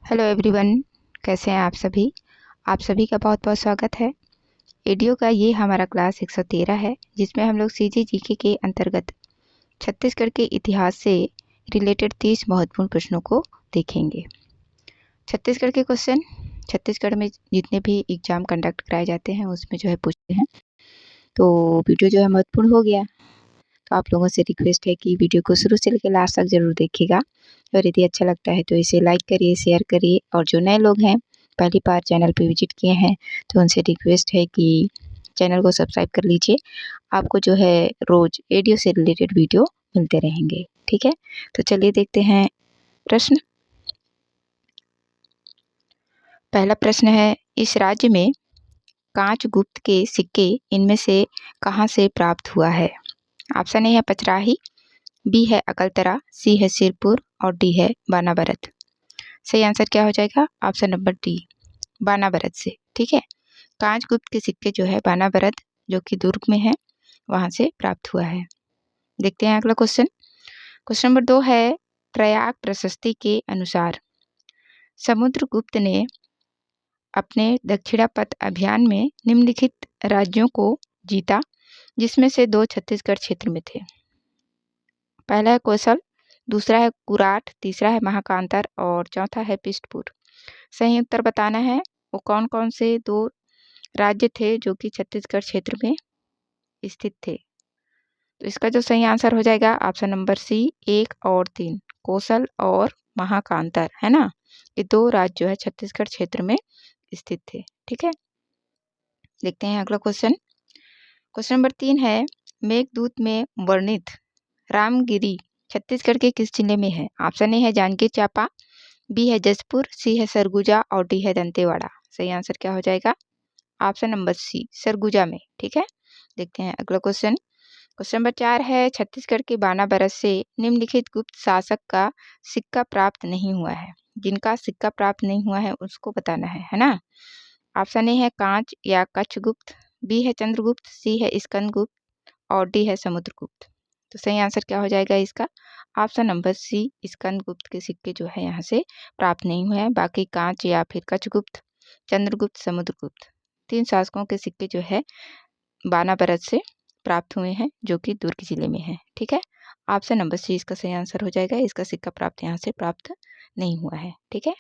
Hello everyone, कैसे हैं आप सभी का बहुत बहुत स्वागत है। एडीओ का ये हमारा क्लास 113 है, जिसमें हम लोग सीजी जीके के अंतर्गत छत्तीसगढ़ के इतिहास से रिलेटेड 30 महत्वपूर्ण प्रश्नों को देखेंगे। छत्तीसगढ़ के क्वेश्चन छत्तीसगढ़ में जितने भी एग्जाम कंडक्ट कराए जाते हैं उसमें जो है पूछते हैं। तो वीडियो जो है महत्वपूर्ण हो गया, तो आप लोगों से रिक्वेस्ट है कि वीडियो को शुरू से लेकर लास्ट तक ज़रूर देखिएगा, और यदि अच्छा लगता है तो इसे लाइक करिए, शेयर करिए, और जो नए लोग हैं पहली बार चैनल पे विजिट किए हैं तो उनसे रिक्वेस्ट है कि चैनल को सब्सक्राइब कर लीजिए। आपको जो है रोज़ एडीओ से रिलेटेड वीडियो मिलते रहेंगे, ठीक है। तो चलिए देखते हैं प्रश्न। पहला प्रश्न है, इस राज्य में कांचगुप्त के सिक्के इनमें से कहाँ से प्राप्त हुआ है? ऑप्शन ए है पचराही, बी है अकलतरा, सी है सिरपुर और डी है बानाबरत। सही आंसर क्या हो जाएगा? ऑप्शन नंबर डी, बानाबरत से, ठीक है। कांचगुप्त के सिक्के जो है बानाबरत, जो कि दुर्ग में है, वहां से प्राप्त हुआ है। देखते हैं अगला क्वेश्चन। क्वेश्चन नंबर 2 है, प्रयाग प्रशस्ति के अनुसार समुद्रगुप्त ने अपने दक्षिणापथ अभियान में निम्नलिखित राज्यों को जीता, जिसमें से 2 छत्तीसगढ़ क्षेत्र में थे। पहला है कौशल, दूसरा है कुराट, तीसरा है महाकांतर और चौथा है पिष्टपुर। सही उत्तर बताना है वो कौन कौन से 2 राज्य थे जो कि छत्तीसगढ़ क्षेत्र में स्थित थे। तो इसका जो सही आंसर हो जाएगा ऑप्शन नंबर सी, 1 और 3, कौशल और महाकांतर, है ना। ये 2 राज्य जो है छत्तीसगढ़ क्षेत्र में स्थित थे, ठीक है। देखते हैं अगला क्वेश्चन। क्वेश्चन नंबर 3 है, मेघदूत में वर्णित रामगिरी छत्तीसगढ़ के किस जिले में है? ऑप्शन ए है जांजगीर चांपा, बी है जशपुर, सी है सरगुजा और डी है दंतेवाड़ा। सही आंसर क्या हो जाएगा? ऑप्शन नंबर सी, सरगुजा में, ठीक है। देखते हैं अगला क्वेश्चन। क्वेश्चन नंबर 4 है, छत्तीसगढ़ के बानाबरस से निम्नलिखित गुप्त शासक का सिक्का प्राप्त नहीं हुआ है। जिनका सिक्का प्राप्त नहीं हुआ है उसको बताना है ना। ऑप्शन ए है कांच या कच्छगुप्त, बी है चंद्रगुप्त, सी है स्कंदगुप्त और डी है समुद्रगुप्त। तो सही आंसर क्या हो जाएगा इसका? ऑप्शन नंबर सी, स्कंदगुप्त के सिक्के जो है यहाँ से प्राप्त नहीं हुए हैं। बाकी कांच या फिर कच्छगुप्त, चंद्रगुप्त, समुद्रगुप्त, 3 शासकों के सिक्के जो है बानाबरत से प्राप्त हुए हैं, जो कि दुर्ग जिले में है, ठीक है। ऑप्शन नंबर सी इसका सही आंसर हो जाएगा। इसका सिक्का प्राप्त यहाँ से प्राप्त नहीं हुआ है, ठीक है।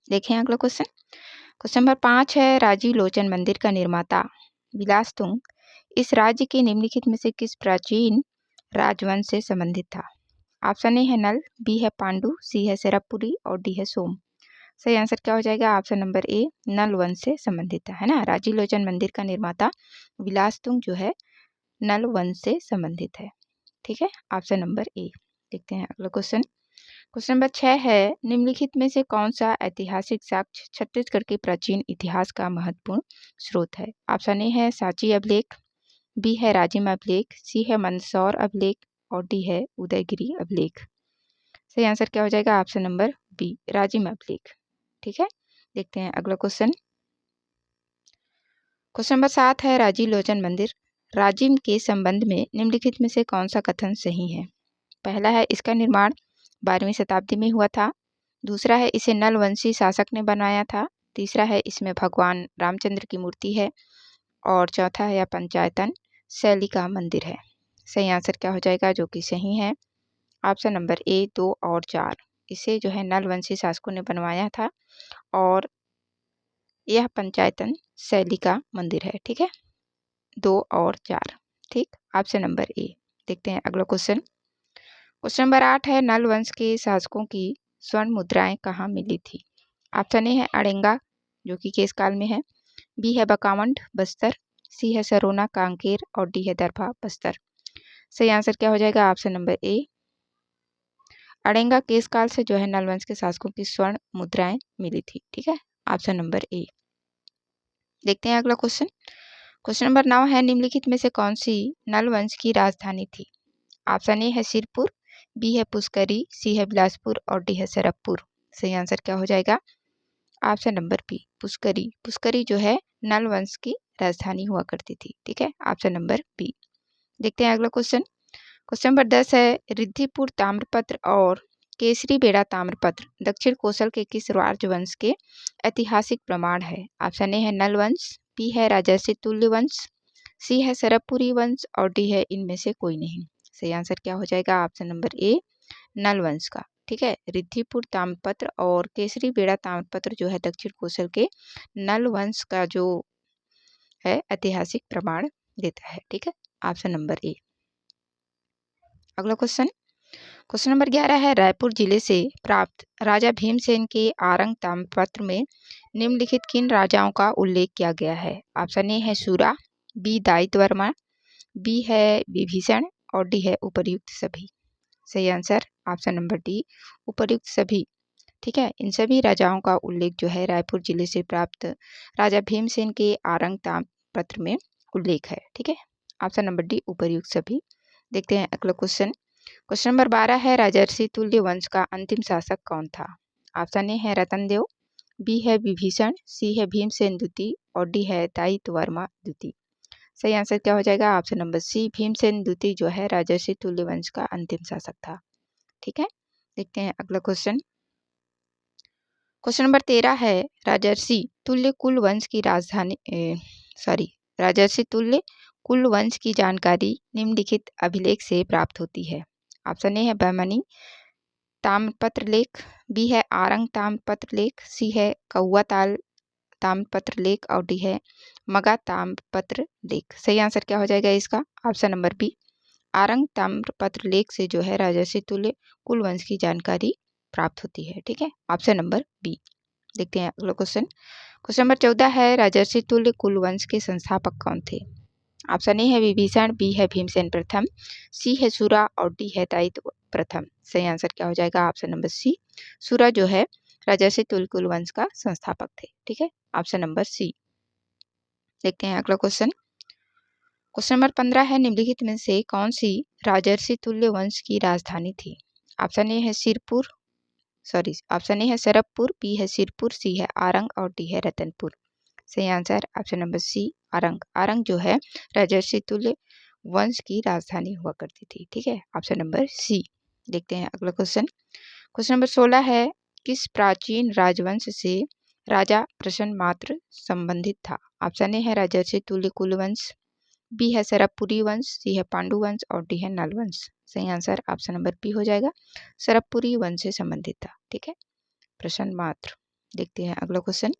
देखें अगला क्वेश्चन। क्वेश्चन नंबर 5 है, राजीव लोचन मंदिर का निर्माता विलासतुंग इस राज्य के निम्नलिखित में से किस प्राचीन राजवंश से संबंधित था? ऑप्शन ए है नल, बी है पांडु, सी है सेरापुरी और डी है सोम। सही आंसर क्या हो जाएगा? ऑप्शन नंबर ए, नल वंश से संबंधित है ना। राजीव लोचन मंदिर का निर्माता विलासतुंग जो है नल वंश से संबंधित है, ठीक है। Option number A. देखते हैं अगला क्वेश्चन। क्वेश्चन नंबर 6 है, निम्नलिखित में से कौन सा ऐतिहासिक साक्ष्य छत्तीसगढ़ के प्राचीन इतिहास का महत्वपूर्ण स्रोत है? ऑप्शन ए है सांची अभिलेख, बी है राजिम अभिलेख, सी है मंदसौर अभिलेख और डी है उदयगिरी अभिलेख। सही आंसर क्या हो जाएगा? ऑप्शन नंबर बी, राजिम अभिलेख, ठीक है। देखते हैं अगला क्वेश्चन। क्वेश्चन नंबर 7 है, राजीव लोचन मंदिर राजिम के संबंध में निम्नलिखित में से कौन सा कथन सही है? पहला है इसका निर्माण 12वीं शताब्दी में हुआ था, दूसरा है इसे नल वंशी शासक ने बनाया था, तीसरा है इसमें भगवान रामचंद्र की मूर्ति है और चौथा है यह पंचायतन शैली का मंदिर है। सही आंसर क्या हो जाएगा जो कि सही है? ऑप्शन नंबर ए, 2 और 4। इसे जो है नल वंशी शासकों ने बनवाया था और यह पंचायतन शैली का मंदिर है, ठीक है। 2 और 4, ठीक। Option number A. देखते हैं अगला क्वेश्चन। क्वेश्चन नंबर 8 है, नल वंश के शासकों की स्वर्ण मुद्राएं कहाँ मिली थी? ऑप्शन ए है अड़ेंगा, जो कि केस काल में है, बी है बकावंड बस्तर, सी है सरोना कांकेर और डी है दरभा बस्तर। सही आंसर क्या हो जाएगा? ऑप्शन नंबर ए, अड़ेंगा केस काल से जो है नल वंश के शासकों की स्वर्ण मुद्राएं मिली थी, ठीक है। Option number A. देखते हैं अगला क्वेश्चन। क्वेश्चन नंबर 9 है, निम्नलिखित में से कौन सी नल वंश की राजधानी थी? ऑप्शन ए है सिरपुर, बी है पुष्करी, सी है बिलासपुर और डी है सरपपुर। सही आंसर क्या हो जाएगा? ऑप्शन नंबर बी, पुष्करी। पुष्करी जो है नल वंश की राजधानी हुआ करती थी, ठीक है। Option number B. देखते हैं अगला क्वेश्चन। क्वेश्चन नंबर 10 है, रिद्धिपुर ताम्रपत्र और केसरी बेड़ा ताम्रपत्र दक्षिण कोसल के किस राजवंश के ऐतिहासिक प्रमाण है? ऑप्शन ए है नल वंश, बी है राजर्षि तुल्य वंश, सी है सरबपुरी वंश और डी है इनमें से कोई नहीं। सही आंसर क्या हो जाएगा? ऑप्शन नंबर ए नल वंश का। ठीक है, रिद्धिपुर ताम्रपत्र और केसरी बेड़ा ताम्रपत्र जो है दक्षिण कोसल के नल वंश का जो है ऐतिहासिक प्रमाण देता है। ठीक है, ऑप्शन नंबर ए। अगला क्वेश्चन नंबर 11 है, रायपुर जिले से प्राप्त राजा भीमसेन के आरंग ताम्रपत्र में निम्नलिखित किन राजाओं का उल्लेख किया गया है? ऑप्शन ए है सूरा, बी दायित्वर्मा, बी है विभीषण और डी है उपर्युक्त सभी। सही आंसर ऑप्शन नंबर डी उपर्युक्त सभी। ठीक है, इन सभी राजाओं का उल्लेख जो है रायपुर जिले से प्राप्त राजा भीमसेन के आरंग ताम्रपत्र में उल्लेख है। ठीक है, ऑप्शन नंबर डी उपर्युक्त सभी। देखते हैं अगला क्वेश्चन नंबर 12 है, राजर्षि तुल्य वंश का अंतिम शासक कौन था? ऑप्शन ए है रतनदेव, बी है विभीषण, सी है भीमसेन द्वितीय और डी है दायित्वर्मा द्वितीय। सही आंसर क्या हो जाएगा? ऑप्शन नंबर सी भीमसेन द्वितीय जो है राजर्षि तुल्य वंश का अंतिम शासक था। ठीक है, देखते हैं अगला क्वेश्चन नंबर 13 है, राजर्षि तुल्य कुल वंश की राजर्षि तुल्य कुल वंश की जानकारी निम्नलिखित अभिलेख से प्राप्त होती है। ऑप्शन ए है बहमनी ताम्रपत्र लेख, बी है आरंग ताम्रपत्र लेख, सी है कौआ ताल ताम्रपत्र लेख और डी है मगा ताम्रपत्र लेख। सही आंसर क्या हो जाएगा इसका? ऑप्शन नंबर बी आरंग ताम्रपत्र लेख से जो है राजर्षि तुल्य कुल वंश की जानकारी प्राप्त होती है। ठीक है, ऑप्शन नंबर बी। देखते हैं अगला क्वेश्चन नंबर 14 है, राजर्षि तुल्य कुल वंश के संस्थापक कौन थे? ऑप्शन ए है विभीषण, बी है भीमसेन प्रथम, सी है सूरा और डी है दायित्व प्रथम। सही आंसर क्या हो जाएगा? ऑप्शन नंबर सी सूरा जो है राजर्षि तुल्य कुल वंश का संस्थापक थे। ठीक है, ऑप्शन नंबर सी। देखते हैं अगला क्वेश्चन नंबर 15 है, निम्नलिखित में से कौन सी राजर्षि तुल्य वंश की राजधानी थी? ऑप्शन ए है ऑप्शन ए है सरबपुर, बी है सिरपुर, सी है आरंग और डी है रतनपुर। सही answer option number C Arang. Arang जो है राजर्षि तुल्य वंश की राजधानी हुआ करती थी। ठीक है, ऑप्शन नंबर सी। देखते हैं अगला क्वेश्चन नंबर 16 है, किस प्राचीन राजवंश से राजा प्रसन्नमात्र संबंधित था? ऑप्शन ए है राजर्षि तुल्य कुल वंश, बी है सरबपुरी वंश, सी है पांडु वंश और डी है नल वंश। सही आंसर ऑप्शन नंबर बी हो जाएगा, सरबपुरी वंश से संबंधित था। ठीक है, प्रसन्नमात्र। देखते हैं अगला क्वेश्चन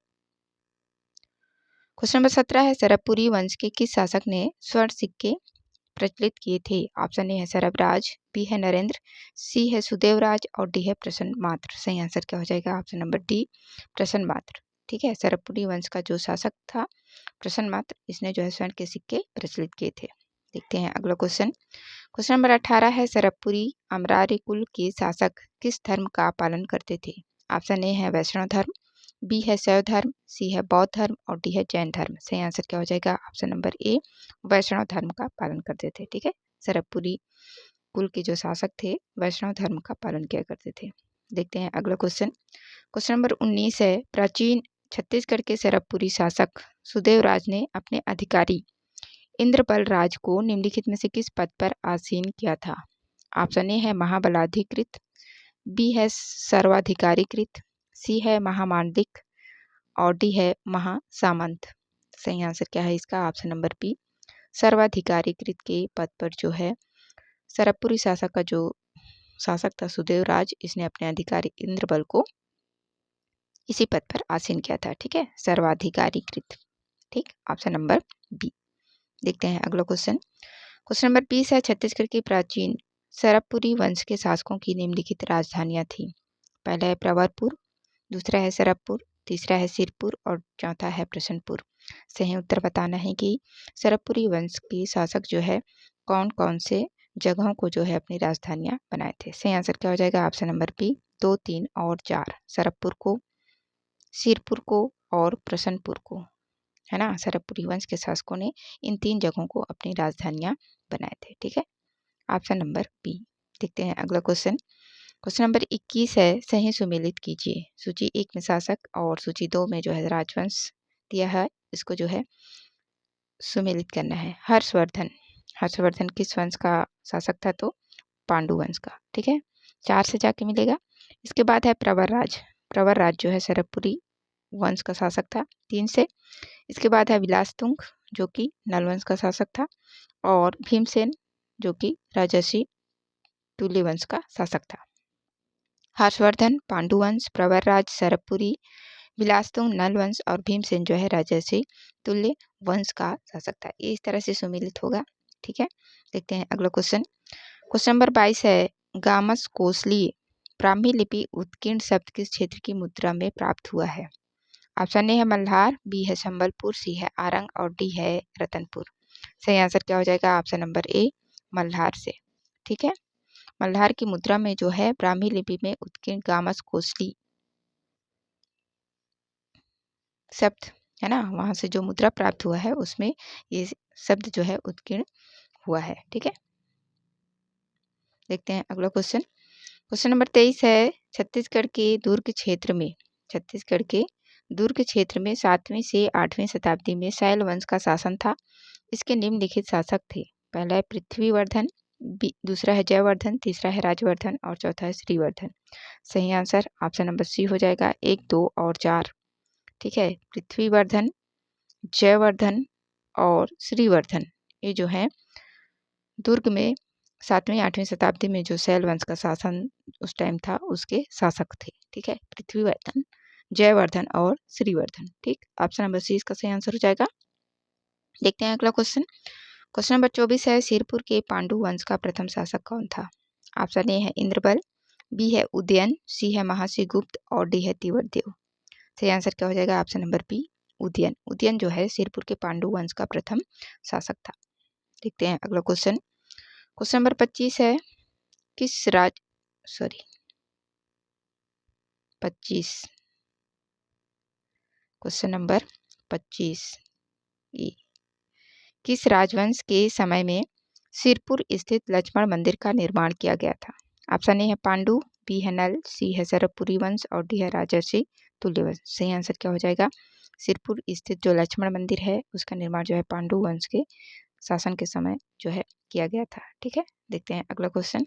नंबर 17 है, सरबपुरी वंश के किस शासक ने स्वर्ण सिक्के प्रचलित किए थे? ऑप्शन ए है सरबराज, बी है नरेंद्र, सी है सुदेवराज और डी है प्रसन्नमात्र। सही आंसर क्या हो जाएगा? ऑप्शन नंबर डी प्रसन्नमात्र। ठीक है, सरबपुरी वंश का जो शासक था प्रसन्नमात्र, इसने जो है स्वर्ण के सिक्के प्रचलित किए थे। देखते हैं अगला क्वेश्चन नंबर 18 है, सरबपुरी अमरारी कुल के शासक किस धर्म का पालन करते थे? ऑप्शन ए है वैष्णव धर्म, बी है शैव धर्म, सी है बौद्ध धर्म और डी है जैन धर्म। सही आंसर क्या हो जाएगा? ऑप्शन नंबर ए वैष्णव धर्म का पालन करते थे। ठीक है, सरबपुरी कुल के जो शासक थे वैष्णव धर्म का पालन किया करते थे। देखते हैं अगला क्वेश्चन नंबर 19 है, प्राचीन छत्तीसगढ़ के सरबपुरी शासक सुदेवराज ने अपने अधिकारी इंद्रबल राज को निम्नलिखित में से किस पद पर आसीन किया था? ऑप्शन ए है महाबलाधिकृत, बी है सर्वाधिकारीकृत, सी है महामांडलिक और डी है महासामंत। सही आंसर क्या है इसका? ऑप्शन नंबर बी सर्वाधिकारीकृत के पद पर जो है सरबपुरी शासक का जो शासक था सुदेवराज, इसने अपने अधिकारी इंद्रबल को इसी पद पर आसीन किया था। ठीक है, सर्वाधिकारीकृत। ठीक, ऑप्शन नंबर बी। देखते हैं अगला क्वेश्चन नंबर 20 है, छत्तीसगढ़ के प्राचीन सरबपुरी वंश के शासकों की निम्नलिखित राजधानियां थी। पहला है प्रवरपुर, दूसरा है सरबपुर, तीसरा है सिरपुर और चौथा है प्रसन्नपुर। सही उत्तर बताना है कि सरबपुरी वंश के शासक जो है कौन कौन से जगहों को जो है अपनी राजधानियां बनाए थे। सही आंसर क्या हो जाएगा? ऑप्शन नंबर बी 2, 3 और 4, सरबपुर को, सिरपुर को और प्रसन्नपुर को, है ना। सरबपुरी वंश के शासकों ने इन 3 जगहों को अपनी राजधानियां बनाए थे। ठीक है, ऑप्शन नंबर बी। देखते हैं अगला क्वेश्चन नंबर 21 है, सही सुमेलित कीजिए। सूची 1 में शासक और सूची 2 में जो है राजवंश दिया है, इसको जो है सुमेलित करना है। हर्षवर्धन किस वंश का शासक था? तो पांडु वंश का। ठीक है, 4 से जाके मिलेगा। इसके बाद है प्रवरराज। प्रवरराज जो है सरबपुरी वंश का शासक था 3 से। इसके बाद है विलासतुंग जो कि नल वंश का शासक था, और भीमसेन जो कि राजर्षि तुल्य वंश का शासक था। हर्षवर्धन पांडुवंश, प्रवरराज सरबपुरी, विलासतुंग नल वंश और भीमसेन जो है राजर्षि तुल्य वंश का शासक था। ये इस तरह से सुमिलित होगा। ठीक है, देखते हैं अगला क्वेश्चन। क्वेश्चन नंबर 22 है, गामस कोसली ब्राह्मी लिपि उत्कीर्ण शब्द किस क्षेत्र की मुद्रा में प्राप्त हुआ है? ऑप्शन ए है मल्हार, बी है संबलपुर, सी है आरंग और डी है रतनपुर। सही आंसर क्या हो जाएगा? ऑप्शन नंबर ए मल्हार से। ठीक है, मल्हार की मुद्रा में जो है ब्राह्मी लिपि में उत्कीर्ण गामस कोसली शब्द है ना, वहां से जो मुद्रा प्राप्त हुआ है उसमें ये शब्द जो है उत्कीर्ण हुआ है। ठीक है, देखते हैं अगला क्वेश्चन। क्वेश्चन नंबर 23 है, छत्तीसगढ़ के दुर्ग क्षेत्र में 7वीं से 8वीं शताब्दी में शैल वंश का शासन था। इसके निम्नलिखित शासक थे। पहला है पृथ्वीवर्धन, दूसरा है जयवर्धन, तीसरा है राजवर्धन और चौथा है श्रीवर्धन। सही आंसर ऑप्शन नंबर सी हो जाएगा, 1, 2 और 4। ठीक है, पृथ्वीवर्धन, जयवर्धन और श्रीवर्धन ये जो है दुर्ग में 7वीं-8वीं शताब्दी में जो शैल वंश का शासन उस टाइम था उसके शासक थे। ठीक है, पृथ्वीवर्धन, जयवर्धन और श्रीवर्धन। ठीक, ऑप्शन नंबर सी इसका सही आंसर हो जाएगा। देखते हैं अगला क्वेश्चन। क्वेश्चन नंबर 24 है, सिरपुर के पांडु वंश का प्रथम शासक कौन था? ऑप्शन ए है इंद्रबल, बी है उदयन, सी है महाश्रीगुप्त और डी है तिवरदेव। सही आंसर क्या हो जाएगा? Option number B Udayan. Udayan जो है सिरपुर के पांडु वंश का प्रथम शासक था। देखते हैं अगला क्वेश्चन। क्वेश्चन नंबर 25 है, किस राज 25 क्वेश्चन नंबर 25 ई किस राजवंश के समय में सिरपुर स्थित लक्ष्मण मंदिर का निर्माण किया गया था? ऑप्शन ए है पांडु, बी है नल, सी है सरबपुरी वंश और डी है राजर्षि तुल्य वंश। सही आंसर क्या हो जाएगा? सिरपुर स्थित जो लक्ष्मण मंदिर है उसका निर्माण जो है पांडु वंश के शासन के समय जो है किया गया था। ठीक है, देखते हैं अगला क्वेश्चन।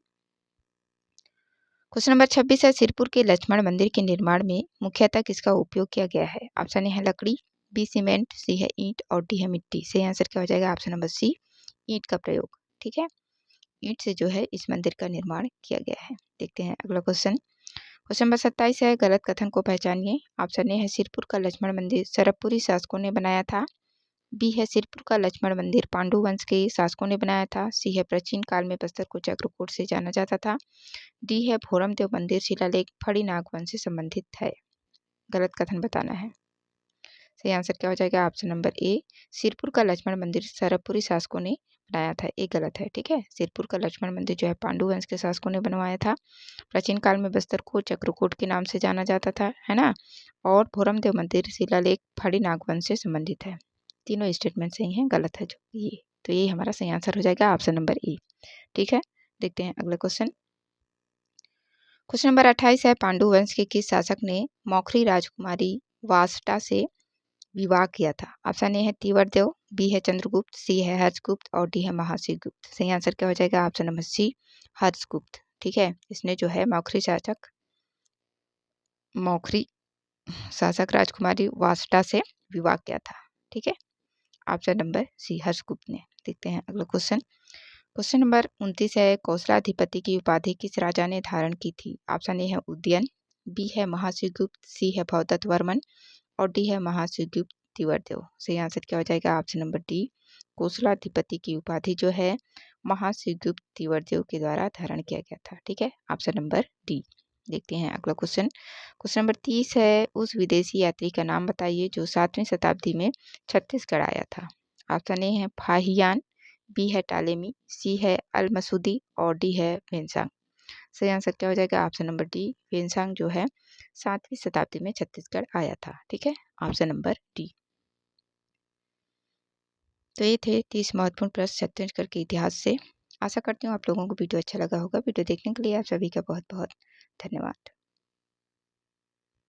क्वेश्चन नंबर 26 है, सिरपुर के लक्ष्मण मंदिर के निर्माण में मुख्यतः किसका उपयोग किया गया है? ऑप्शन ए है लकड़ी, बी सीमेंट, सी है ईंट और डी है मिट्टी। सही आंसर क्या हो जाएगा? ऑप्शन नंबर सी ईंट का प्रयोग। ठीक है, ईंट से जो है इस मंदिर का निर्माण किया गया है। देखते हैं अगला क्वेश्चन। क्वेश्चन नंबर 27 है, गलत कथन को पहचानिए। ऑप्शन ए है सिरपुर का लक्ष्मण मंदिर सरबपुरी शासकों ने बनाया था, बी है सिरपुर का लक्ष्मण मंदिर पांडु वंश के शासकों ने बनाया था, सी है प्राचीन काल में बस्तर को चक्रकूट से जाना जाता था, डी है भोरमदेव मंदिर शिलालेख फड़ी नागवन से संबंधित है। गलत कथन बताना है। सही आंसर क्या हो जाएगा? ऑप्शन नंबर ए सिरपुर का लक्ष्मण मंदिर सरबपुरी शासकों ने बनाया था। ये गलत है। ठीक है, सिरपुर का लक्ष्मण मंदिर जो है पांडु वंश के शासकों ने बनवाया था। प्राचीन काल में बस्तर को चक्रकूट के नाम से जाना जाता था, है ना। और भोरमदेव मंदिर शिलालेख फड़ी नागवंश से संबंधित है। तीनों स्टेटमेंट सही हैं, गलत है जो ये, तो ये हमारा सही आंसर हो जाएगा ऑप्शन नंबर ए। ठीक है, देखते हैं अगला क्वेश्चन। क्वेश्चन नंबर 28 है, पांडु वंश के किस शासक ने मौखरी राजकुमारी वासटा से विवाह किया था? ऑप्शन ए है तिवरदेव, बी है चंद्रगुप्त, सी है हर्षगुप्त और डी है महाश्रीगुप्त। सही आंसर क्या हो जाएगा? Option number C Harshagupta. ठीक है, इसने जो है मौखरी शासक राजकुमारी वासटा से विवाह किया था। ठीक है, ऑप्शन नंबर सी हर्षगुप्त ने। देखते हैं अगला क्वेश्चन। क्वेश्चन नंबर 29 है, कौशलाधिपति की उपाधि किस राजा ने धारण की थी? ऑप्शन ए है उदयन, बी है महाश्रीगुप्त, सी है भवदत्त वर्मन और डी है महाश्रीगुप्त तिवरदेव। सही आंसर क्या हो जाएगा? ऑप्शन नंबर डी कौशलाधिपति की उपाधि जो है महाश्रीगुप्त तिवरदेव के द्वारा धारण किया गया था। ठीक है, ऑप्शन नंबर डी। देखते हैं अगला क्वेश्चन। क्वेश्चन नंबर 30 है, उस विदेशी यात्री का नाम बताइए जो 7वीं शताब्दी में छत्तीसगढ़ आया था। ऑप्शन ए है फाहियान, बी है टालेमी, सी है अल मसूदी और डी है वेंसांग। सही आंसर क्या हो जाएगा? ऑप्शन नंबर डी वेंसांग जो है 7वीं शताब्दी में छत्तीसगढ़ आया था। ठीक है, ऑप्शन नंबर डी। तो ये थे 30 महत्वपूर्ण प्रश्न छत्तीसगढ़ के इतिहास से। आशा करती हूँ आप लोगों को वीडियो अच्छा लगा होगा। वीडियो देखने के लिए आप सभी का बहुत बहुत धन्यवाद।